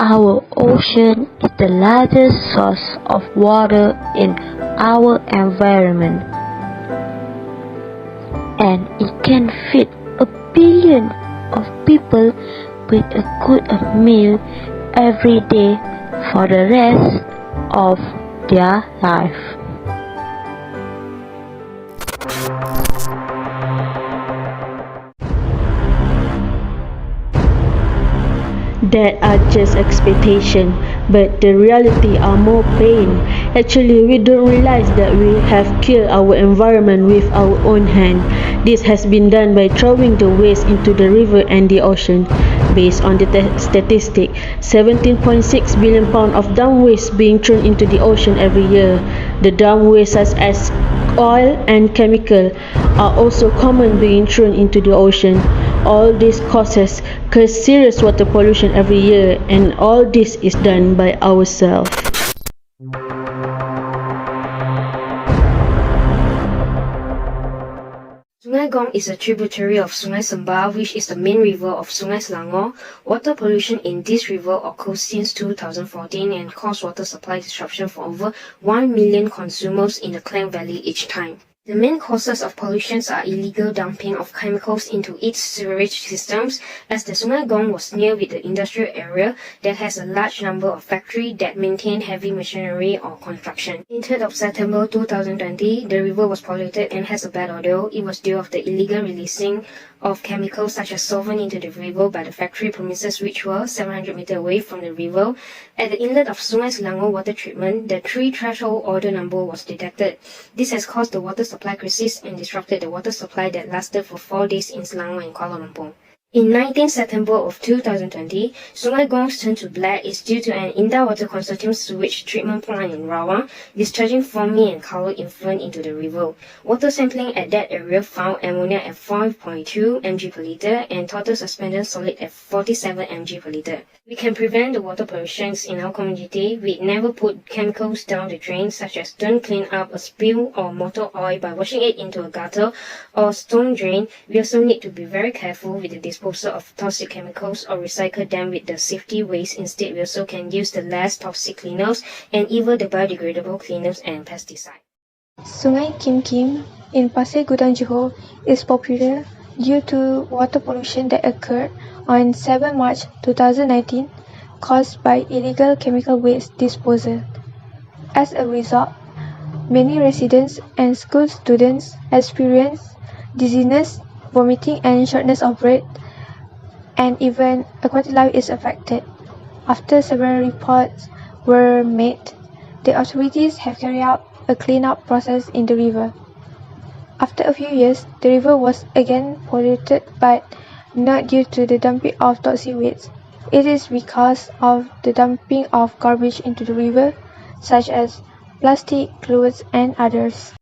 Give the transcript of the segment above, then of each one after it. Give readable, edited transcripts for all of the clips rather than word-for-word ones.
Our ocean is the largest source of water in our environment, and it can feed 1 billion of people with a good meal every day for the rest of their life. That are just expectation, but the reality are more pain. Actually, we don't realize that we have killed our environment with our own hand. This has been done by throwing the waste into the river and the ocean. Based on the statistic, 17.6 billion pounds of dump waste being thrown into the ocean every year. The dump waste such as oil and chemical are also common being thrown into the ocean. All this cause serious water pollution every year, and all this is done by ourselves. Sungai Gong is a tributary of Sungai Sembah, which is the main river of Sungai Selangor. Water pollution in this river occurs since 2014 and caused water supply disruption for over 1 million consumers in the Klang Valley each time. The main causes of pollution are illegal dumping of chemicals into its sewerage systems, as the Sungai Gong was near with the industrial area that has a large number of factories that maintain heavy machinery or construction. On 3rd of September 2020, the river was polluted and has a bad odor. It was due to the illegal releasing of chemicals such as solvent into the river by the factory premises, which were 700 meters away from the river. At the inlet of Sungai Selangor water treatment, the 3 threshold order number was detected. This has caused the water supply crisis and disrupted the water supply that lasted for 4 days in Selangor and Kuala Lumpur. In 19 September of 2020, Sungai Gong's turn to black is due to an Indah Water Consortium sewage treatment plant in Rawang discharging foamy and colored effluent into the river. Water sampling at that area found ammonia at 5.2 mg per liter and total suspended solid at 47 mg per liter. We can prevent the water pollution in our community. We never put chemicals down the drain, such as don't clean up a spill or motor oil by washing it into a gutter or stone drain. We also need to be very careful with the disposal of toxic chemicals or recycle them with the safety waste. Instead, we also can use the less toxic cleaners and even the biodegradable cleaners and pesticides. Sungai Kim Kim in Pasir Gudang, Johor is popular due to water pollution that occurred on 7 March 2019 caused by illegal chemical waste disposal. As a result, many residents and school students experience dizziness, vomiting and shortness of breath, and even aquatic life is affected. After several reports were made, the authorities have carried out a clean-up process in the river. After a few years, the river was again polluted, but not due to the dumping of toxic waste. It is because of the dumping of garbage into the river, such as plastic, clothes, and others.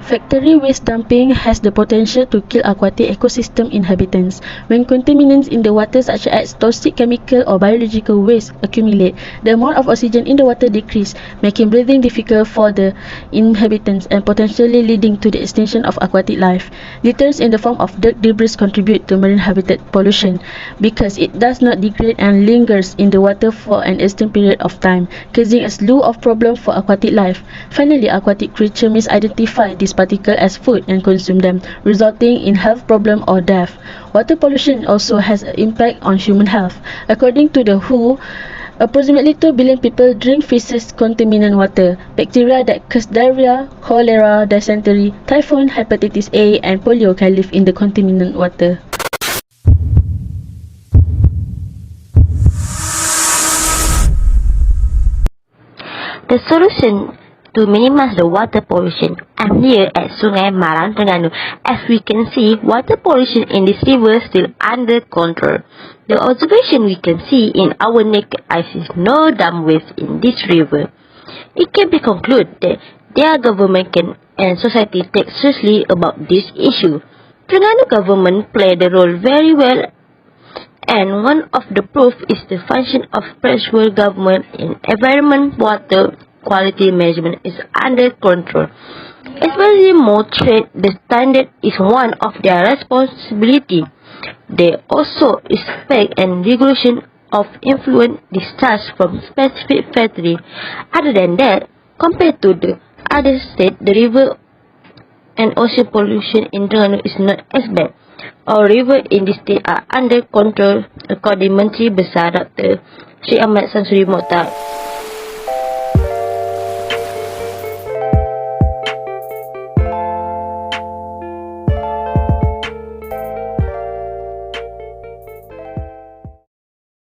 Factory waste dumping has the potential to kill aquatic ecosystem inhabitants. When contaminants in the water such as toxic chemical or biological waste accumulate, the amount of oxygen in the water decreases, making breathing difficult for the inhabitants and potentially leading to the extinction of aquatic life. Litters in the form of dirt debris contribute to marine habitat pollution because it does not degrade and lingers in the water for an extended period of time, causing a slew of problems for aquatic life. Finally, aquatic creatures misidentify these particles as food and consume them, resulting in health problems or death. Water pollution also has an impact on human health. According to the WHO, approximately 2 billion people drink feces contaminated water. Bacteria that cause diarrhea, cholera, dysentery, typhoid, hepatitis A, and polio can live in the contaminated water. The solution to minimize the water pollution. I'm here at Sungai Marang, Terengganu. As we can see, water pollution in this river is still under control. The observation we can see in our naked eyes is no dump waste in this river. It can be concluded that their government and society take seriously about this issue. Terengganu government played the role very well, and one of the proof is the function of pressure government in environment water quality management is under control. Especially more trade, the standard is one of their responsibility. They also expect and regulation of effluent discharge from specific factory. Other than that, compared to the other state, the river and ocean pollution in Terengganu is not as bad. Our river in the state are under control, according Menteri Besar Dr. Syed Ahmad Samsuri Mokhtar.